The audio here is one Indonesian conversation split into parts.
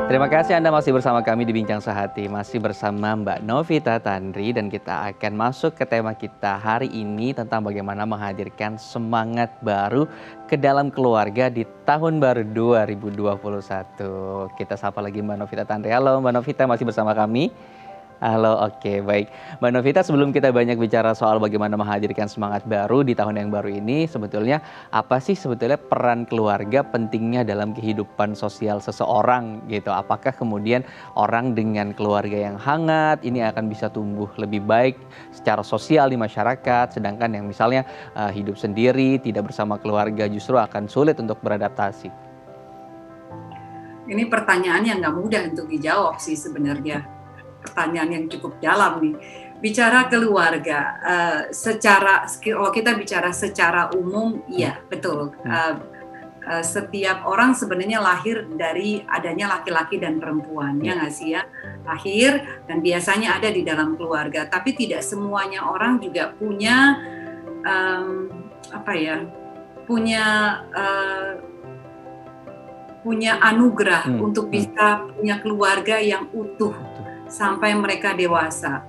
Terima kasih Anda masih bersama kami di Bincang Sehati, masih bersama Mbak Novita Tandri dan kita akan masuk ke tema kita hari ini tentang bagaimana menghadirkan semangat baru ke dalam keluarga di tahun baru 2021. Kita sapa lagi Mbak Novita Tandri. Halo Mbak Novita, masih bersama kami? Halo, oke, baik. Mbak Novita, sebelum kita banyak bicara soal bagaimana menghadirkan semangat baru di tahun yang baru ini, sebetulnya apa sih sebetulnya peran keluarga pentingnya dalam kehidupan sosial seseorang gitu? Apakah kemudian orang dengan keluarga yang hangat ini akan bisa tumbuh lebih baik secara sosial di masyarakat, sedangkan yang misalnya hidup sendiri, tidak bersama keluarga justru akan sulit untuk beradaptasi? Ini pertanyaan yang nggak mudah untuk dijawab sih sebenarnya. Pertanyaan yang cukup dalam nih. Bicara keluarga, kalau kita bicara secara umum, iya betul. Setiap orang sebenarnya lahir dari adanya laki-laki dan perempuan, ya nggak sih ya? Lahir dan biasanya ada di dalam keluarga, tapi tidak semuanya orang juga punya punya anugerah untuk bisa punya keluarga yang utuh sampai mereka dewasa.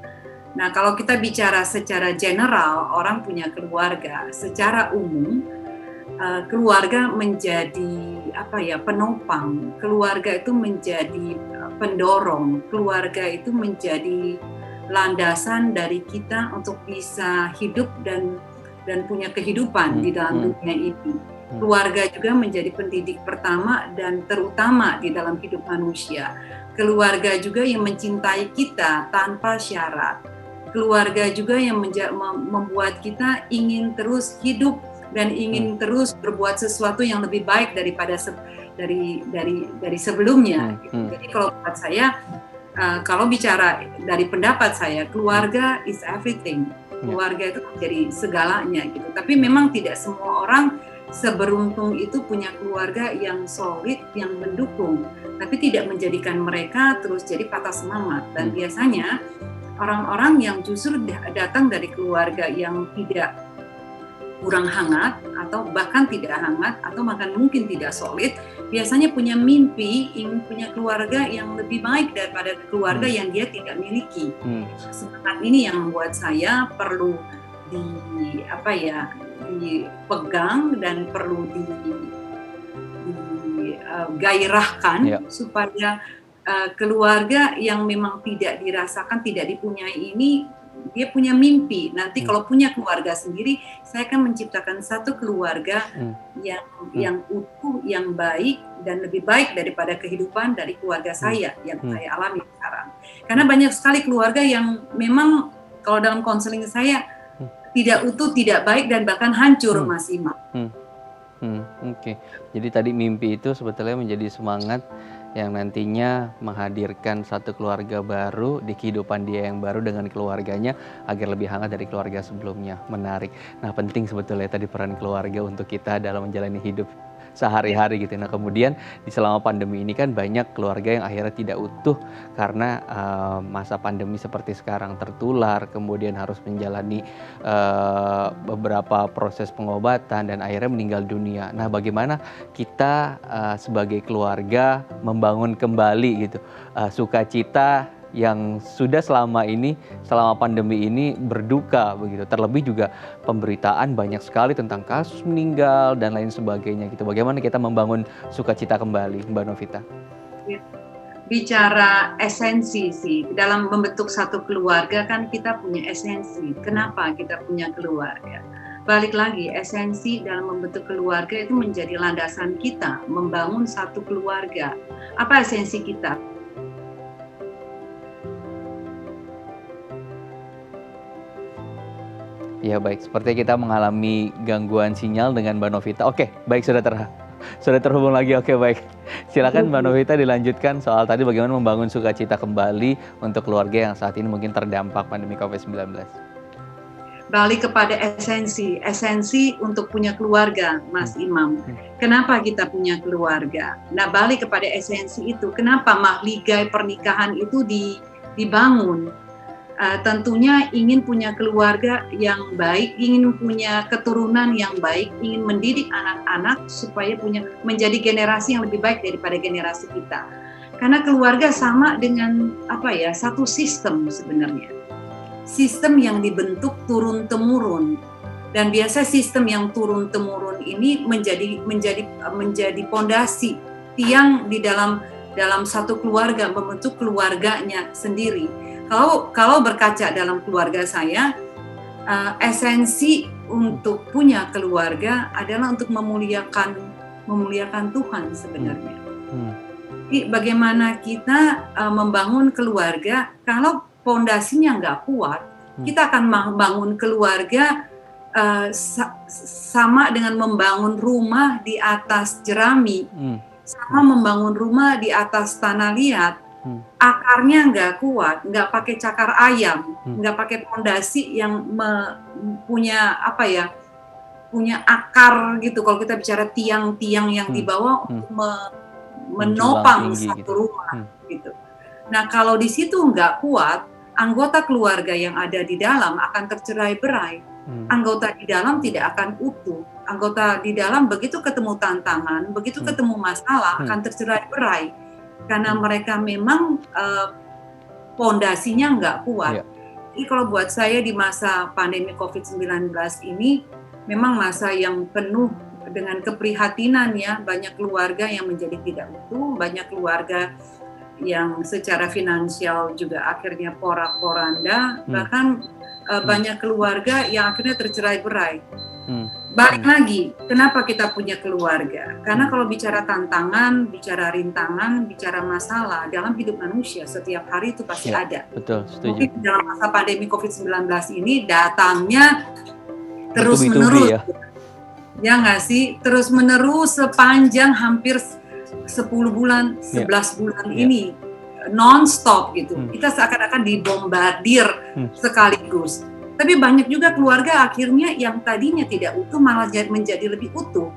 Nah, kalau kita bicara secara general, orang punya keluarga, secara umum keluarga menjadi penopang, keluarga itu menjadi pendorong, keluarga itu menjadi landasan dari kita untuk bisa hidup dan punya kehidupan di dalam dunia ini. Keluarga juga menjadi pendidik pertama dan terutama di dalam hidup manusia. Keluarga juga yang mencintai kita tanpa syarat. Keluarga juga yang membuat kita ingin terus hidup dan ingin terus berbuat sesuatu yang lebih baik daripada dari sebelumnya. Jadi kalau buat saya, kalau bicara dari pendapat saya, keluarga is everything. Keluarga itu menjadi segalanya gitu. Tapi memang tidak semua orang seberuntung itu punya keluarga yang solid, yang mendukung, tapi tidak menjadikan mereka terus jadi patah semangat. Dan biasanya orang-orang yang justru datang dari keluarga yang tidak kurang hangat atau bahkan tidak hangat atau bahkan mungkin tidak solid, biasanya punya mimpi ingin punya keluarga yang lebih baik daripada keluarga yang dia tidak miliki. Semangat ini yang membuat saya perlu dipegang dan perlu digairahkan supaya keluarga yang memang tidak dirasakan, tidak dipunyai ini, dia punya mimpi. Nanti kalau punya keluarga sendiri, saya akan menciptakan satu keluarga yang utuh, yang baik dan lebih baik daripada kehidupan dari keluarga saya yang saya alami sekarang. Karena banyak sekali keluarga yang memang kalau dalam konseling saya tidak utuh, tidak baik, dan bahkan hancur, Mas Imam. Oke. Jadi tadi mimpi itu sebetulnya menjadi semangat yang nantinya menghadirkan satu keluarga baru di kehidupan dia yang baru dengan keluarganya agar lebih hangat dari keluarga sebelumnya. Menarik. Nah, penting sebetulnya tadi peran keluarga untuk kita dalam menjalani hidup sehari-hari gitu. Nah, kemudian di selama pandemi ini kan banyak keluarga yang akhirnya tidak utuh karena masa pandemi seperti sekarang, tertular, kemudian harus menjalani beberapa proses pengobatan dan akhirnya meninggal dunia. Nah, bagaimana kita sebagai keluarga membangun kembali gitu sukacita yang sudah selama pandemi ini berduka begitu. Terlebih juga pemberitaan banyak sekali tentang kasus meninggal dan lain sebagainya gitu. Bagaimana kita membangun sukacita kembali, Mbak Novita? Bicara esensi sih, dalam membentuk satu keluarga kan kita punya esensi. Kenapa kita punya keluarga? Balik lagi, esensi dalam membentuk keluarga itu menjadi landasan kita membangun satu keluarga. Apa esensi kita? Ya baik, seperti kita mengalami gangguan sinyal dengan Mbak Novita. Oke, baik, sudah terhubung lagi. Oke, baik. Silakan Mbak Novita dilanjutkan soal tadi bagaimana membangun sukacita kembali untuk keluarga yang saat ini mungkin terdampak pandemi COVID-19. Balik kepada esensi untuk punya keluarga, Mas Imam. Kenapa kita punya keluarga? Nah, balik kepada esensi itu. Kenapa mahligai pernikahan itu dibangun? Tentunya ingin punya keluarga yang baik, ingin punya keturunan yang baik, ingin mendidik anak-anak supaya menjadi generasi yang lebih baik daripada generasi kita. Karena keluarga sama dengan satu sistem sebenarnya. Sistem yang dibentuk turun-temurun. Dan biasa sistem yang turun-temurun ini menjadi pondasi, tiang di dalam satu keluarga, membentuk keluarganya sendiri. Kalau berkaca dalam keluarga saya, esensi untuk punya keluarga adalah untuk memuliakan Tuhan sebenarnya. Jadi bagaimana kita membangun keluarga, kalau pondasinya nggak kuat, kita akan membangun keluarga sama dengan membangun rumah di atas jerami, sama membangun rumah di atas tanah liat. Akarnya nggak kuat, nggak pakai cakar ayam, nggak pakai pondasi yang punya akar gitu. Kalau kita bicara tiang-tiang yang dibawa untuk menopang satu rumah gitu. Nah, kalau di situ nggak kuat, anggota keluarga yang ada di dalam akan tercerai-berai. Anggota di dalam tidak akan utuh. Anggota di dalam begitu ketemu tantangan, begitu ketemu masalah akan tercerai-berai karena mereka memang pondasinya nggak kuat. Jadi kalau buat saya di masa pandemi COVID-19 ini memang masa yang penuh dengan keprihatinan ya, banyak keluarga yang menjadi tidak utuh, banyak keluarga yang secara finansial juga akhirnya porak-poranda, bahkan banyak keluarga yang akhirnya tercerai-berai. Balik lagi, kenapa kita punya keluarga? Karena kalau bicara tantangan, bicara rintangan, bicara masalah dalam hidup manusia setiap hari itu pasti ada. Betul, setuju. Mungkin dalam masa pandemi COVID-19 ini datangnya terus-menerus. Ya nggak sih? Terus-menerus sepanjang hampir 10 bulan, 11 bulan ini. Non-stop gitu. Kita seakan-akan dibombardir sekaligus. Tapi banyak juga keluarga akhirnya yang tadinya tidak utuh malah menjadi lebih utuh.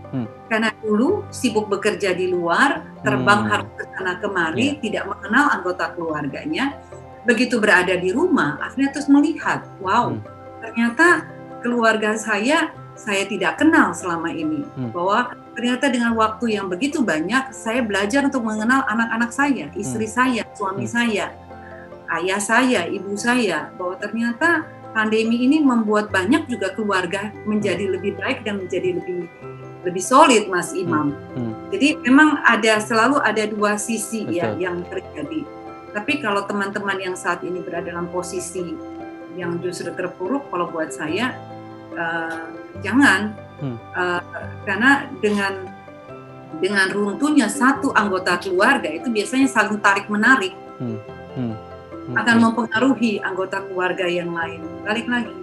Karena dulu sibuk bekerja di luar, terbang harus ke sana kemari, tidak mengenal anggota keluarganya. Begitu berada di rumah, akhirnya terus melihat, wow, ternyata keluarga saya tidak kenal selama ini. Bahwa ternyata dengan waktu yang begitu banyak, saya belajar untuk mengenal anak-anak saya, istri saya, suami saya, ayah saya, ibu saya. Bahwa ternyata pandemi ini membuat banyak juga keluarga menjadi lebih baik dan menjadi lebih solid, Mas Imam. Jadi memang selalu ada dua sisi ya yang terjadi. Tapi kalau teman-teman yang saat ini berada dalam posisi yang justru terpuruk, kalau buat saya jangan, karena dengan runtuhnya satu anggota keluarga itu biasanya saling tarik menarik, akan mempengaruhi anggota keluarga yang lain. Balik lagi,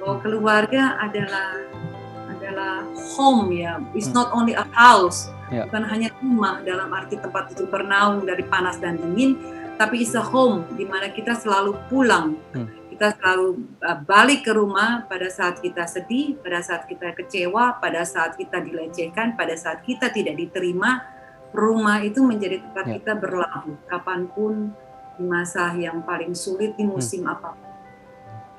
bahwa keluarga adalah home ya, it's not only a house, bukan hanya rumah dalam arti tempat itu bernaung dari panas dan dingin, tapi it's a home di mana kita selalu pulang. Kita selalu balik ke rumah pada saat kita sedih, pada saat kita kecewa, pada saat kita dilecehkan, pada saat kita tidak diterima. Rumah itu menjadi tempat kita berlabuh kapanpun, di masa yang paling sulit, di musim apapun.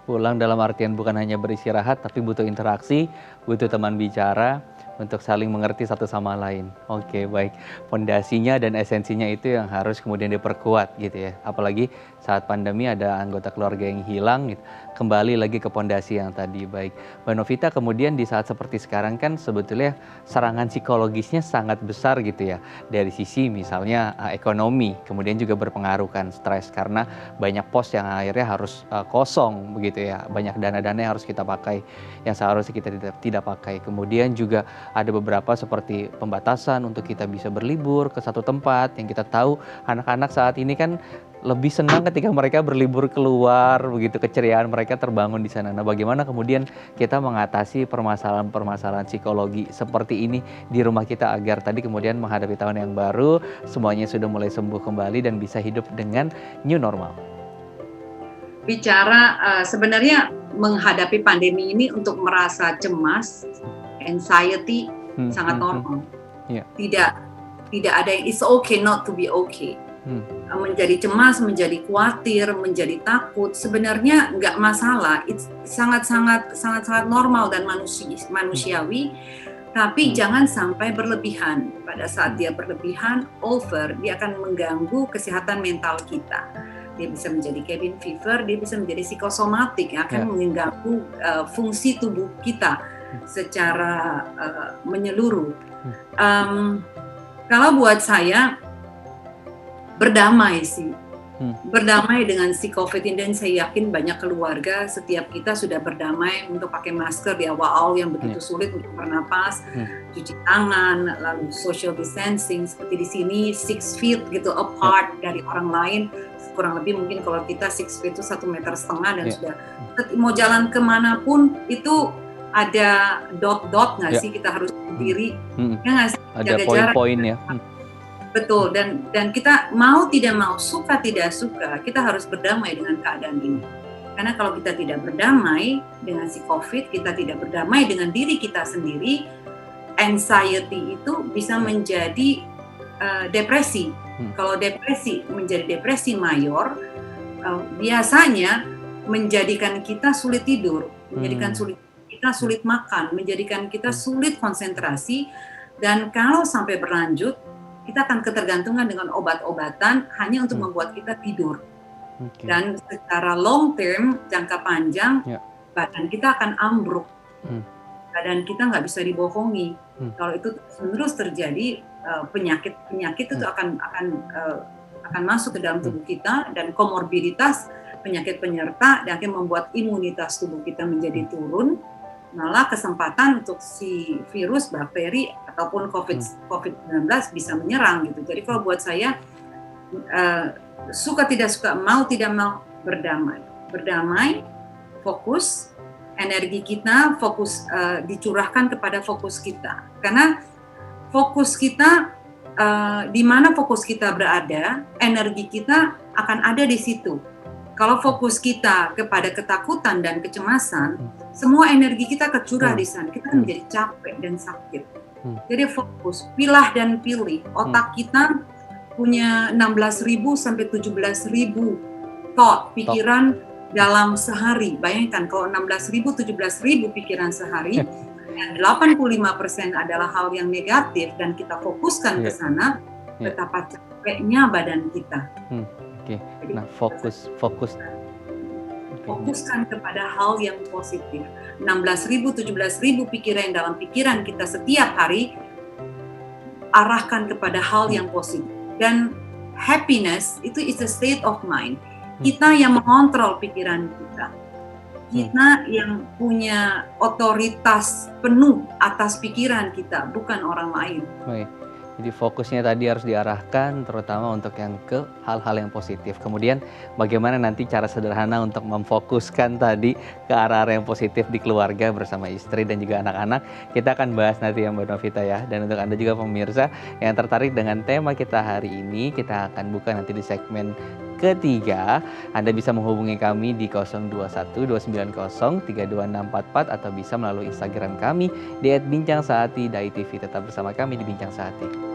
Pulang dalam artian bukan hanya beristirahat, tapi butuh interaksi, butuh teman bicara, untuk saling mengerti satu sama lain. Oke, baik. Pondasinya dan esensinya itu yang harus kemudian diperkuat gitu ya. Apalagi saat pandemi ada anggota keluarga yang hilang gitu. Kembali lagi ke pondasi yang tadi. Baik. Mbak Novita, kemudian di saat seperti sekarang kan sebetulnya serangan psikologisnya sangat besar gitu ya. Dari sisi misalnya ekonomi, kemudian juga berpengaruh kan stres karena banyak pos yang akhirnya harus kosong begitu ya. Banyak dana-dana yang harus kita pakai yang seharusnya kita tidak pakai. Kemudian juga ada beberapa seperti pembatasan untuk kita bisa berlibur ke satu tempat yang kita tahu anak-anak saat ini kan lebih senang ketika mereka berlibur keluar, begitu keceriaan mereka terbangun di sana. Nah, bagaimana kemudian kita mengatasi permasalahan-permasalahan psikologi seperti ini di rumah kita agar tadi kemudian menghadapi tahun yang baru, semuanya sudah mulai sembuh kembali dan bisa hidup dengan new normal. Bicara sebenarnya menghadapi pandemi ini untuk merasa cemas, anxiety sangat normal. Tidak ada yang it's okay not to be okay. Menjadi cemas, menjadi khawatir, menjadi takut sebenarnya nggak masalah. It's sangat normal dan manusiawi. tapi jangan sampai berlebihan. Pada saat dia berlebihan, over, dia akan mengganggu kesehatan mental kita. Dia bisa menjadi cabin fever, dia bisa menjadi psikosomatik, yang akan mengganggu fungsi tubuh kita secara menyeluruh. Kalau buat saya, berdamai sih. Berdamai dengan si COVID ini, dan saya yakin banyak keluarga, setiap kita sudah berdamai untuk pakai masker di awal yang begitu sulit untuk bernapas, cuci tangan, lalu social distancing seperti di sini 6 feet gitu apart dari orang lain, kurang lebih mungkin kalau kita 6 feet itu 1,5 meter dan sudah mau jalan kemanapun itu ada dot-dot nggak sih, kita harus berdiri, ya nggak sih, ada poin-poin ya. Betul, dan kita mau tidak mau, suka tidak suka, kita harus berdamai dengan keadaan ini. Karena kalau kita tidak berdamai dengan si COVID, kita tidak berdamai dengan diri kita sendiri, anxiety itu bisa menjadi depresi. Kalau depresi menjadi depresi mayor, biasanya menjadikan kita sulit tidur, menjadikan kita sulit makan, menjadikan kita sulit konsentrasi, dan kalau sampai berlanjut, kita akan ketergantungan dengan obat-obatan hanya untuk membuat kita tidur. Dan secara long term, jangka panjang, badan kita akan ambruk. Badan kita nggak bisa dibohongi. Kalau itu terus terjadi, penyakit itu akan masuk ke dalam tubuh kita, dan komorbiditas penyakit penyerta dan akan membuat imunitas tubuh kita menjadi turun. Malah kesempatan untuk si virus, bakteri, ataupun COVID-19 bisa menyerang gitu. Jadi kalau buat saya, suka tidak suka, mau tidak mau, berdamai, fokus, energi kita fokus dicurahkan kepada fokus kita. Karena fokus kita, di mana fokus kita berada, energi kita akan ada di situ. Kalau fokus kita kepada ketakutan dan kecemasan, semua energi kita kecurah di sana. Kita menjadi capek dan sakit. Jadi fokus, pilah dan pilih. Otak kita punya 16.000 sampai 17.000 thought, pikiran dalam sehari. Bayangkan kalau 16.000, 17.000 pikiran sehari, dan 85% adalah hal yang negatif, dan kita fokuskan ke sana, betapa capeknya badan kita. Jadi, nah, fokuskan kepada hal yang positif. 16.000, 17.000 pikiran yang dalam pikiran kita setiap hari, arahkan kepada hal yang positif. Dan happiness itu is a state of mind. Kita yang mengontrol pikiran kita. Kita yang punya otoritas penuh atas pikiran kita, bukan orang lain. Baik. Jadi fokusnya tadi harus diarahkan terutama untuk yang ke hal-hal yang positif. Kemudian bagaimana nanti cara sederhana untuk memfokuskan tadi ke arah-arah yang positif di keluarga bersama istri dan juga anak-anak. Kita akan bahas nanti ya Mbak Novita ya. Dan untuk Anda juga pemirsa yang tertarik dengan tema kita hari ini, kita akan buka nanti di segmen ketiga. Anda bisa menghubungi kami di 021-290-32644 atau bisa melalui Instagram kami di @bincangsaati.tv. Tetap bersama kami di Bincang Saati.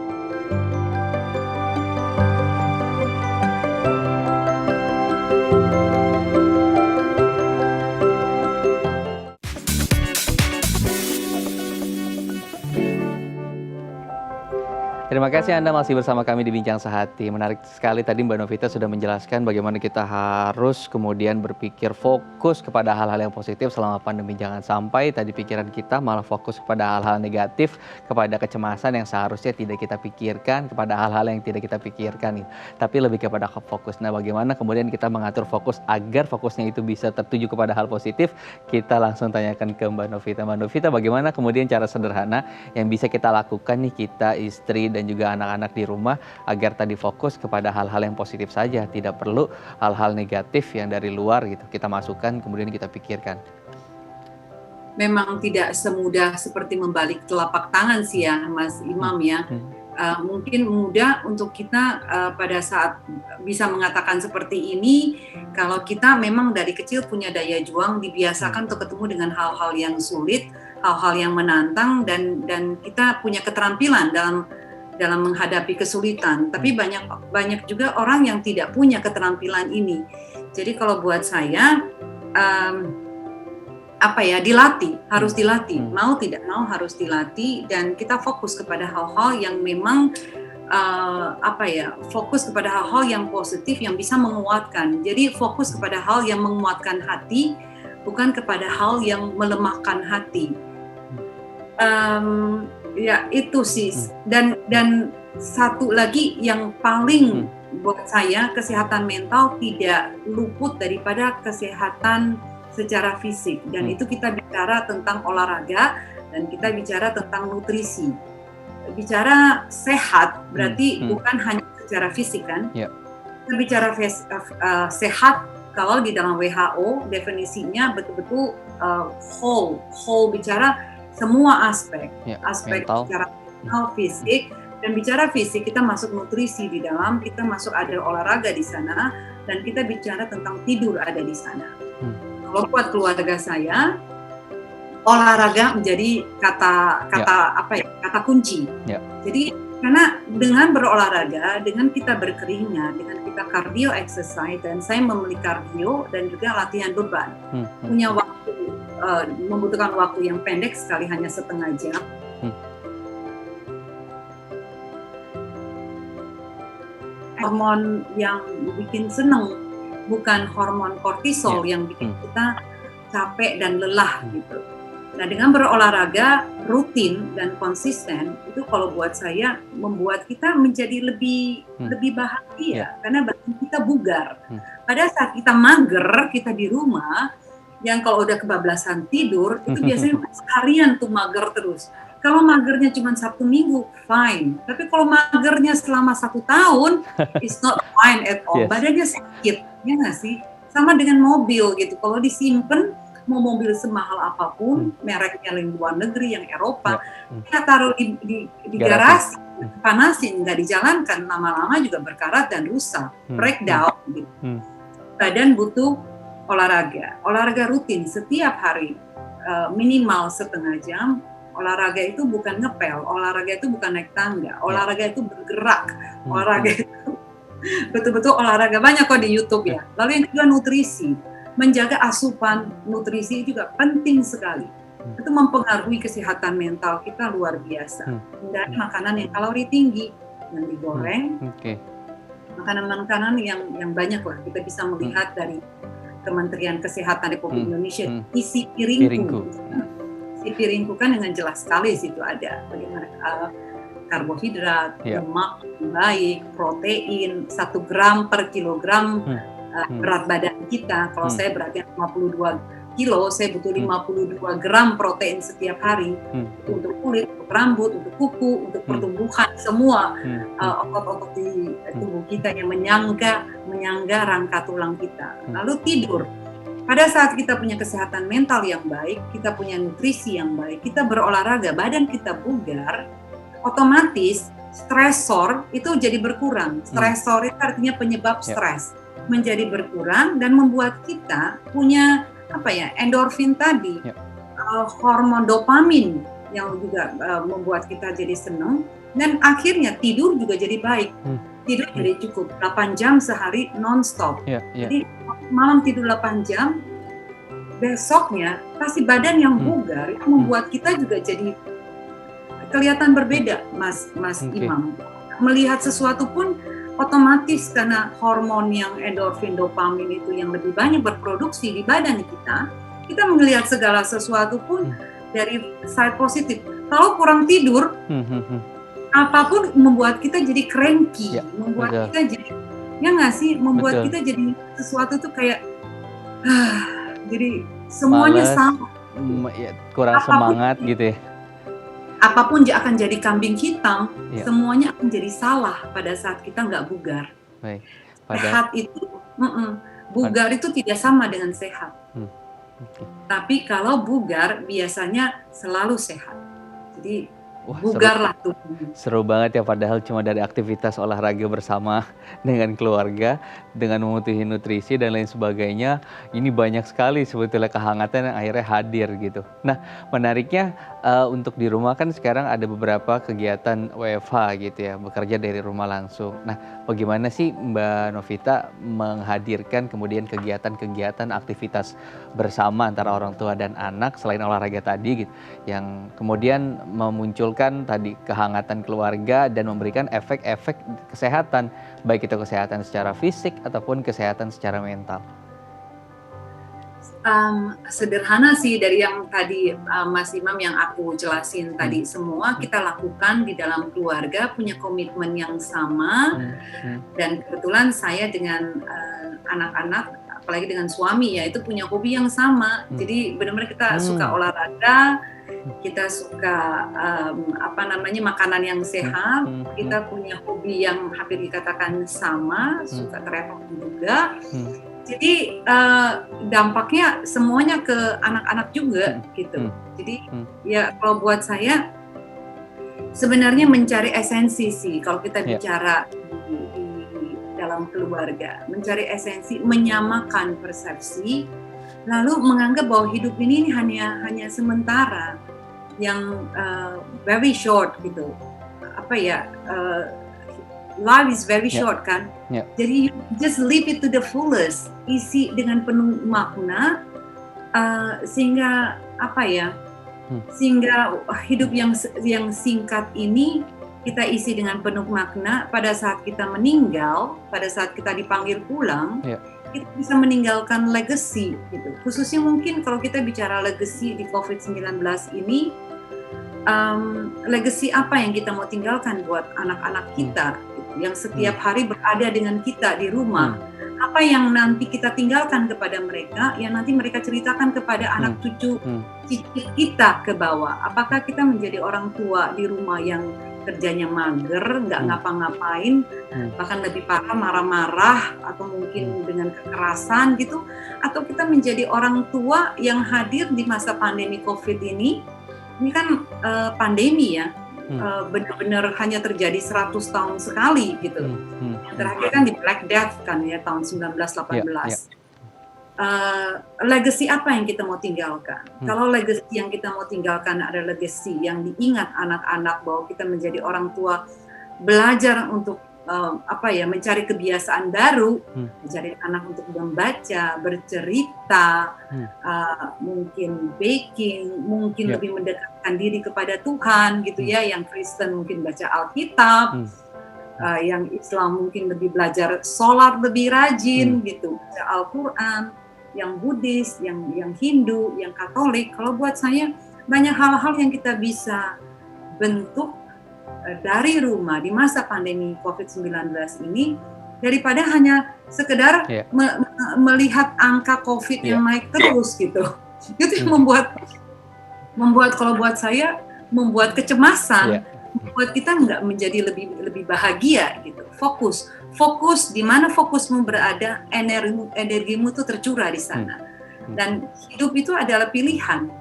Terima kasih Anda masih bersama kami di Bincang Sehati. Menarik sekali tadi Mbak Novita sudah menjelaskan bagaimana kita harus kemudian berpikir fokus kepada hal-hal yang positif selama pandemi. Jangan sampai tadi pikiran kita malah fokus kepada hal-hal negatif, kepada kecemasan yang seharusnya tidak kita pikirkan, kepada hal-hal yang tidak kita pikirkan. Tapi lebih kepada fokus. Nah, bagaimana kemudian kita mengatur fokus agar fokusnya itu bisa tertuju kepada hal positif? Kita langsung tanyakan ke Mbak Novita. Mbak Novita, bagaimana kemudian cara sederhana yang bisa kita lakukan nih, kita, istri, dan juga anak-anak di rumah agar tadi fokus kepada hal-hal yang positif saja, tidak perlu hal-hal negatif yang dari luar gitu kita masukkan kemudian kita pikirkan. Memang tidak semudah seperti membalik telapak tangan sih ya Mas Imam ya. Mungkin mudah untuk kita pada saat bisa mengatakan seperti ini kalau kita memang dari kecil punya daya juang, dibiasakan untuk ketemu dengan hal-hal yang sulit, hal-hal yang menantang, dan kita punya keterampilan dalam menghadapi kesulitan. Tapi banyak juga orang yang tidak punya keterampilan ini. Jadi kalau buat saya apa ya, dilatih, harus Hmm. dilatih, Hmm. mau tidak mau harus dilatih, dan kita fokus kepada hal-hal yang memang apa ya, fokus kepada hal-hal yang positif yang bisa menguatkan. Jadi fokus kepada hal yang menguatkan hati, bukan kepada hal yang melemahkan hati. Ya itu sih. Dan satu lagi yang paling buat saya, kesehatan mental tidak luput daripada kesehatan secara fisik, dan itu kita bicara tentang olahraga dan kita bicara tentang nutrisi. Bicara sehat berarti bukan hanya secara fisik kan? Kita bicara sehat kalau di dalam WHO definisinya betul-betul whole, bicara semua aspek mental. secara mental, fisik. Dan bicara fisik, kita masuk nutrisi di dalam, kita masuk ada olahraga di sana, dan kita bicara tentang tidur ada di sana. Kalau buat keluarga saya, olahraga menjadi kata kunci. Jadi karena dengan berolahraga, dengan kita berkeringat, dengan kita cardio exercise, dan saya membeli cardio dan juga latihan beban, punya waktu, membutuhkan waktu yang pendek sekali, hanya setengah jam. Hormon yang bikin seneng, bukan hormon kortisol yang bikin kita capek dan lelah gitu. Nah, dengan berolahraga rutin dan konsisten, itu kalau buat saya membuat kita menjadi lebih bahagia, karena badan kita bugar. Pada saat kita mager, kita di rumah, yang kalau udah kebablasan tidur, itu biasanya seharian tuh mager terus. Kalau magernya cuma Sabtu Minggu, fine. Tapi kalau magernya selama 1 tahun, it's not fine at all. Badannya sakit, ya nggak sih? Sama dengan mobil gitu. Kalau disimpan, mau mobil semahal apapun, mereknya yang luar negeri, yang Eropa, kita taruh di garasi, panasin, nggak dijalankan, lama-lama juga berkarat dan rusak, breakdown. Gitu. Badan butuh olahraga rutin setiap hari, minimal setengah jam. Olahraga itu bukan ngepel, olahraga itu bukan naik tangga, olahraga itu bergerak, olahraga itu betul-betul olahraga, banyak kok di YouTube ya. Lalu yang kedua nutrisi, menjaga asupan nutrisi juga penting sekali. Itu mempengaruhi kesehatan mental kita luar biasa. Hindari makanan yang kalori tinggi, yang digoreng, makanan-makanan yang banyak lah. Kita bisa melihat dari Kementerian Kesehatan Republik Indonesia, isi piringku. Piringku kan dengan jelas sekali situ ada bagaimana karbohidrat, lemak baik, protein 1 gram per kilogram berat badan kita. Kalau saya beratnya 52 kilo, saya butuh 52 gram protein setiap hari untuk kulit, untuk rambut, untuk kuku, untuk pertumbuhan semua otot-otot di tubuh kita yang menyangga rangka tulang kita. Lalu tidur. Pada saat kita punya kesehatan mental yang baik, kita punya nutrisi yang baik, kita berolahraga, badan kita bugar, otomatis stresor itu jadi berkurang. Stresor itu artinya penyebab stres menjadi berkurang dan membuat kita punya endorfin tadi, hormon dopamin yang juga membuat kita jadi senang, dan akhirnya tidur juga jadi baik. Tidur jadi cukup 8 jam sehari non-stop. Jadi malam tidur 8 jam, besoknya pasti badan yang bugar itu membuat kita juga jadi kelihatan berbeda, Mas Imam. Melihat sesuatu pun otomatis karena hormon yang endorfin, dopamin itu yang lebih banyak berproduksi di badan kita melihat segala sesuatu pun dari side positif. Kalau kurang tidur, apapun membuat kita jadi cranky, membuat kita jadi, ya nggak sih, membuat kita jadi sesuatu tuh kayak, jadi semuanya sama, kurang semangat gitu ya. Apapun akan jadi kambing hitam, semuanya akan jadi salah pada saat kita nggak bugar. Sehat itu, bugar itu tidak sama dengan sehat. Tapi kalau bugar biasanya selalu sehat. Jadi Wah, bugarlah tubuhmu. seru banget ya, padahal cuma dari aktivitas olahraga bersama dengan keluarga, dengan memenuhi nutrisi dan lain sebagainya, ini banyak sekali sebetulnya kehangatan yang akhirnya hadir gitu. Nah, menariknya untuk di rumah kan sekarang ada beberapa kegiatan WFH gitu ya, bekerja dari rumah langsung. Nah, bagaimana sih Mbak Novita menghadirkan kemudian kegiatan-kegiatan aktivitas bersama antara orang tua dan anak selain olahraga tadi gitu, yang kemudian memunculkan tadi kehangatan keluarga dan memberikan efek-efek kesehatan, baik itu kesehatan secara fisik ataupun kesehatan secara mental. Sederhana sih dari yang tadi Mas Imam yang aku jelasin tadi, semua kita lakukan di dalam keluarga, punya komitmen yang sama, dan kebetulan saya dengan anak-anak, apalagi dengan suami ya, itu punya hobi yang sama. Jadi benar-benar kita suka olahraga, kita suka makanan yang sehat, kita punya hobi yang hampir dikatakan sama, suka traveling juga. Jadi dampaknya semuanya ke anak-anak juga gitu. Jadi ya kalau buat saya sebenarnya mencari esensi sih kalau kita bicara di dalam keluarga, mencari esensi, menyamakan persepsi, lalu menganggap bahwa hidup ini hanya sementara, yang very short gitu. Life is very short kan. Jadi you just live it to the fullest, isi dengan penuh makna, sehingga sehingga hidup yang singkat ini kita isi dengan penuh makna. Pada saat kita meninggal, pada saat kita dipanggil pulang, kita bisa meninggalkan legacy gitu. Khususnya mungkin kalau kita bicara legacy di COVID-19 ini, legacy apa yang kita mau tinggalkan buat anak-anak kita yang setiap hari berada dengan kita di rumah? Apa yang nanti kita tinggalkan kepada mereka, yang nanti mereka ceritakan kepada anak cucu cicit kita ke bawah? Apakah kita menjadi orang tua di rumah yang kerjanya mager, nggak ngapa-ngapain, bahkan lebih parah marah-marah atau mungkin dengan kekerasan gitu? Atau kita menjadi orang tua yang hadir di masa pandemi COVID ini? Ini kan pandemi ya, benar-benar hanya terjadi 100 tahun sekali gitu. Yang terakhir kan di Black Death kan ya, tahun 1918. Legacy apa yang kita mau tinggalkan? Kalau legacy yang kita mau tinggalkan ada legacy yang diingat anak-anak bahwa kita menjadi orang tua, belajar untuk mencari kebiasaan baru, mencari anak untuk membaca, bercerita, mungkin baking, mungkin lebih mendekatkan diri kepada Tuhan gitu ya. Yang Kristen mungkin baca Alkitab, yang Islam mungkin lebih belajar sholat lebih rajin gitu, baca Al-Quran, yang Buddhis, yang Hindu, yang Katolik. Kalau buat saya banyak hal-hal yang kita bisa bentuk dari rumah di masa pandemi COVID-19 ini, daripada hanya sekedar melihat angka COVID yang naik terus gitu. Itu yang membuat kalau buat saya membuat kecemasan, membuat kita nggak menjadi lebih bahagia gitu. Fokus di mana fokusmu berada, energimu tuh tercurah di sana. Dan hidup itu adalah pilihan.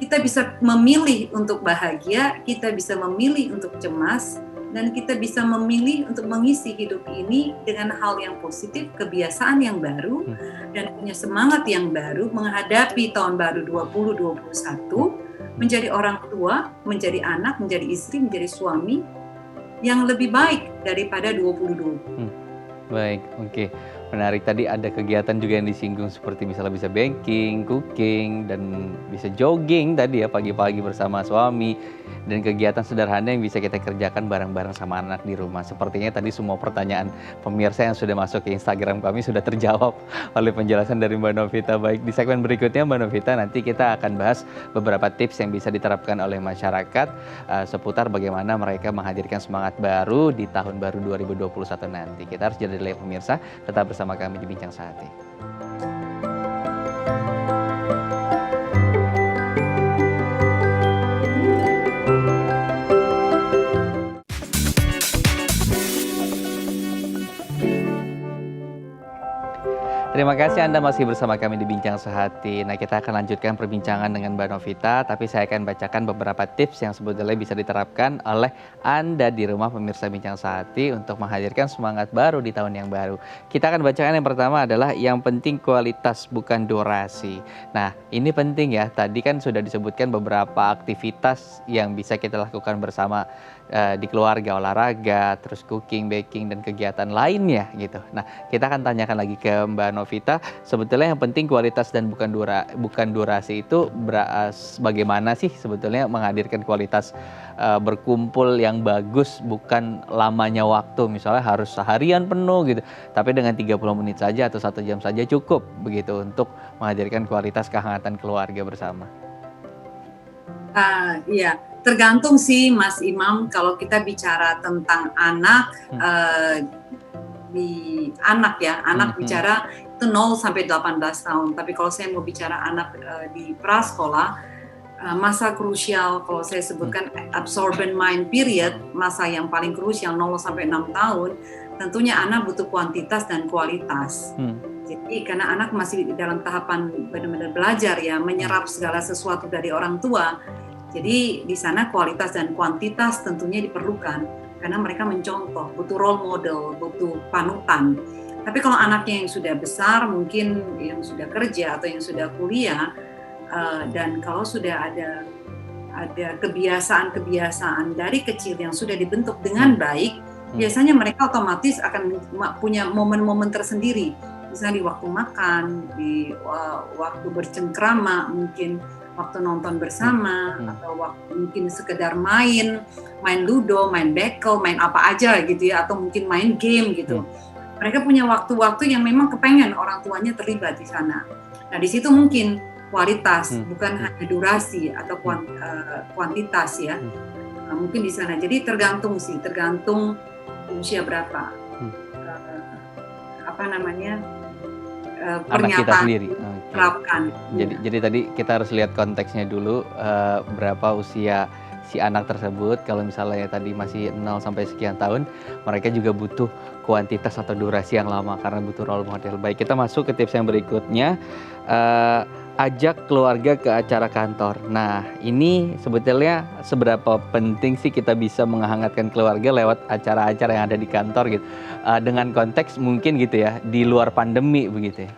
Kita bisa memilih untuk bahagia, kita bisa memilih untuk cemas, dan kita bisa memilih untuk mengisi hidup ini dengan hal yang positif, kebiasaan yang baru, dan punya semangat yang baru menghadapi tahun baru 2021, menjadi orang tua, menjadi anak, menjadi istri, menjadi suami yang lebih baik daripada 2020. Baik, oke. Menarik, tadi ada kegiatan juga yang disinggung seperti misalnya bisa baking, cooking, dan bisa jogging tadi ya pagi-pagi bersama suami, dan kegiatan sederhana yang bisa kita kerjakan bareng-bareng sama anak di rumah. Sepertinya tadi semua pertanyaan pemirsa yang sudah masuk ke Instagram kami sudah terjawab oleh penjelasan dari Mbak Novita. Baik, di segmen berikutnya Mbak Novita nanti kita akan bahas beberapa tips yang bisa diterapkan oleh masyarakat seputar bagaimana mereka menghadirkan semangat baru di tahun baru 2021 nanti. Kita harus jeda dulu ya pemirsa, tetap bersama kami di Bincang Sehati. Terima kasih Anda masih bersama kami di Bincang Sehati. Nah, kita akan lanjutkan perbincangan dengan Mbak Novita, tapi saya akan bacakan beberapa tips yang sebetulnya bisa diterapkan oleh Anda di rumah pemirsa Bincang Sehati untuk menghadirkan semangat baru di tahun yang baru. Kita akan bacakan yang pertama adalah yang penting kualitas bukan durasi. Nah, ini penting ya. Tadi kan sudah disebutkan beberapa aktivitas yang bisa kita lakukan bersama di keluarga, olahraga, terus cooking, baking, dan kegiatan lainnya gitu. Nah, kita akan tanyakan lagi ke Mbak Novita, sebetulnya yang penting kualitas dan bukan durasi itu bagaimana sih sebetulnya menghadirkan kualitas berkumpul yang bagus, bukan lamanya waktu, misalnya harus seharian penuh gitu, tapi dengan 30 menit saja atau 1 jam saja cukup begitu untuk menghadirkan kualitas kehangatan keluarga bersama. Iya, tergantung sih Mas Imam, kalau kita bicara tentang anak, anak bicara itu 0 sampai 18 tahun. Tapi kalau saya mau bicara anak di prasekolah, masa krusial kalau saya sebutkan absorbent mind period, masa yang paling krusial 0 sampai 6 tahun, tentunya anak butuh kuantitas dan kualitas. Jadi karena anak masih dalam tahapan benar-benar belajar ya, menyerap segala sesuatu dari orang tua. Jadi di sana kualitas dan kuantitas tentunya diperlukan karena mereka mencontoh, butuh role model, butuh panutan. Tapi kalau anaknya yang sudah besar, mungkin yang sudah kerja atau yang sudah kuliah, dan kalau sudah ada kebiasaan-kebiasaan dari kecil yang sudah dibentuk dengan baik, biasanya mereka otomatis akan punya momen-momen tersendiri. Misalnya di waktu makan, di waktu bercengkrama, mungkin waktu nonton bersama, atau waktu mungkin sekedar main ludo, main bekel, main apa aja gitu ya, atau mungkin main game gitu. Mereka punya waktu-waktu yang memang kepengen orang tuanya terlibat di sana. Nah di situ mungkin kualitas, bukan hanya durasi atau kuantitas ya. Nah, mungkin di sana. Jadi tergantung usia berapa. Anak kita sendiri. Terapkan. Jadi tadi kita harus lihat konteksnya dulu, berapa usia si anak tersebut. Kalau misalnya tadi masih 0 sampai sekian tahun, mereka juga butuh kuantitas atau durasi yang lama karena butuh role model. Baik, kita masuk ke tips yang berikutnya. Ajak keluarga ke acara kantor. Nah, ini sebetulnya seberapa penting sih kita bisa menghangatkan keluarga lewat acara-acara yang ada di kantor gitu. Dengan konteks mungkin gitu ya, di luar pandemi begitu ya.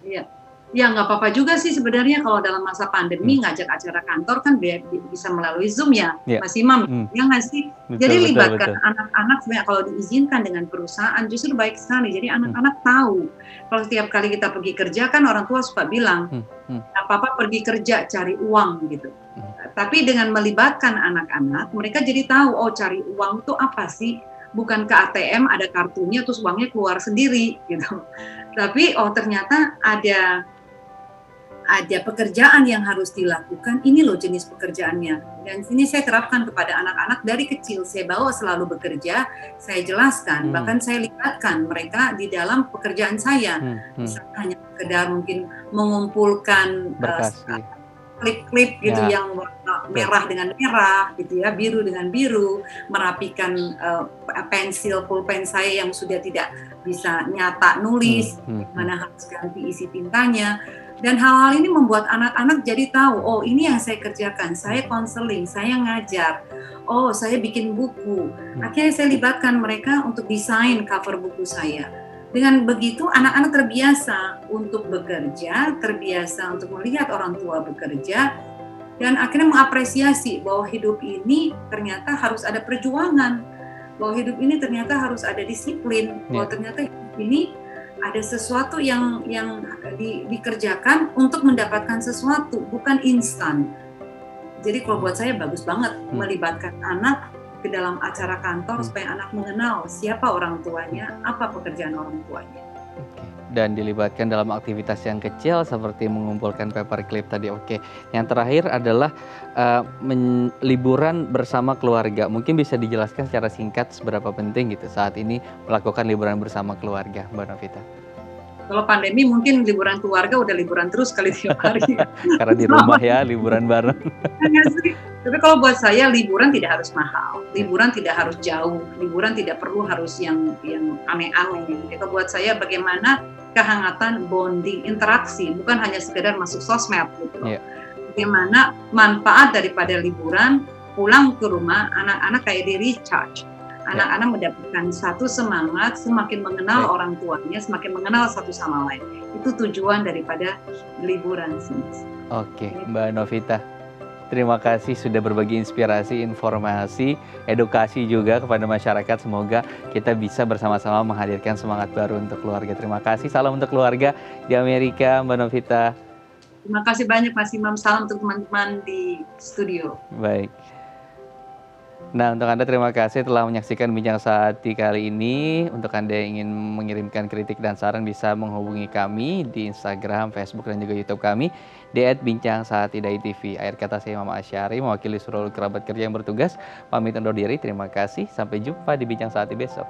Iya. Ya nggak apa-apa juga sih sebenarnya kalau dalam masa pandemi ngajak acara kantor kan bisa melalui Zoom ya, Mas Imam. Ya nggak sih? Jadi libatkan anak-anak sebenarnya kalau diizinkan dengan perusahaan justru baik sekali. Jadi anak-anak tahu kalau setiap kali kita pergi kerja kan orang tua suka bilang, apa-apa pergi kerja cari uang gitu. Tapi dengan melibatkan anak-anak, mereka jadi tahu oh cari uang itu apa sih? Bukan ke ATM ada kartunya terus uangnya keluar sendiri gitu. Tapi oh ternyata ada pekerjaan yang harus dilakukan, ini loh jenis pekerjaannya. Dan ini saya terapkan kepada anak-anak dari kecil, saya bawa selalu bekerja, saya jelaskan, bahkan saya libatkan mereka di dalam pekerjaan saya. Misalnya hanya sekedar mungkin mengumpulkan klip-klip gitu yang warna merah dengan merah gitu ya, biru dengan biru, merapikan pensil pulpen saya yang sudah tidak bisa nyata nulis, mana harus ganti isi tintanya. Dan hal-hal ini membuat anak-anak jadi tahu, oh ini yang saya kerjakan, saya konseling, saya ngajar, oh saya bikin buku. Akhirnya saya libatkan mereka untuk desain cover buku saya. Dengan begitu anak-anak terbiasa untuk bekerja, terbiasa untuk melihat orang tua bekerja, dan akhirnya mengapresiasi bahwa hidup ini ternyata harus ada perjuangan, bahwa hidup ini ternyata harus ada disiplin, bahwa ternyata hidup ini ada sesuatu yang dikerjakan untuk mendapatkan sesuatu, bukan instan. Jadi kalau buat saya bagus banget melibatkan anak ke dalam acara kantor supaya anak mengenal siapa orang tuanya, apa pekerjaan orang tuanya. Dan dilibatkan dalam aktivitas yang kecil seperti mengumpulkan paperclip tadi. Yang terakhir adalah liburan bersama keluarga. Mungkin bisa dijelaskan secara singkat seberapa penting gitu saat ini melakukan liburan bersama keluarga, Mbak Novita. Kalau pandemi mungkin liburan keluarga udah liburan terus kali tiap hari. Karena di rumah ya, liburan bareng. Tapi kalau buat saya liburan tidak harus mahal, liburan tidak harus jauh, liburan tidak perlu harus yang aneh-aneh. Kalau buat saya bagaimana kehangatan, bonding, interaksi, bukan hanya sekedar masuk sosmed gitu. Iya. Bagaimana manfaat daripada liburan, pulang ke rumah, anak-anak kayak di recharge. Anak-anak mendapatkan satu semangat, semakin mengenal orang tuanya, semakin mengenal satu sama lain. Itu tujuan daripada liburan sih. Oke, Mbak Novita. Terima kasih sudah berbagi inspirasi, informasi, edukasi juga kepada masyarakat. Semoga kita bisa bersama-sama menghadirkan semangat baru untuk keluarga. Terima kasih. Salam untuk keluarga di Amerika, Mbak Novita. Terima kasih banyak Mas Imam. Salam untuk teman-teman di studio. Baik. Nah, untuk Anda terima kasih telah menyaksikan Bincang Sehati kali ini. Untuk Anda yang ingin mengirimkan kritik dan saran bisa menghubungi kami di Instagram, Facebook, dan juga YouTube kami di @bincangsehatidai.tv. Akhir kata saya Mama Asyari, mewakili seluruh kerabat kerja yang bertugas. Pamit undur diri, terima kasih. Sampai jumpa di Bincang Sehati besok.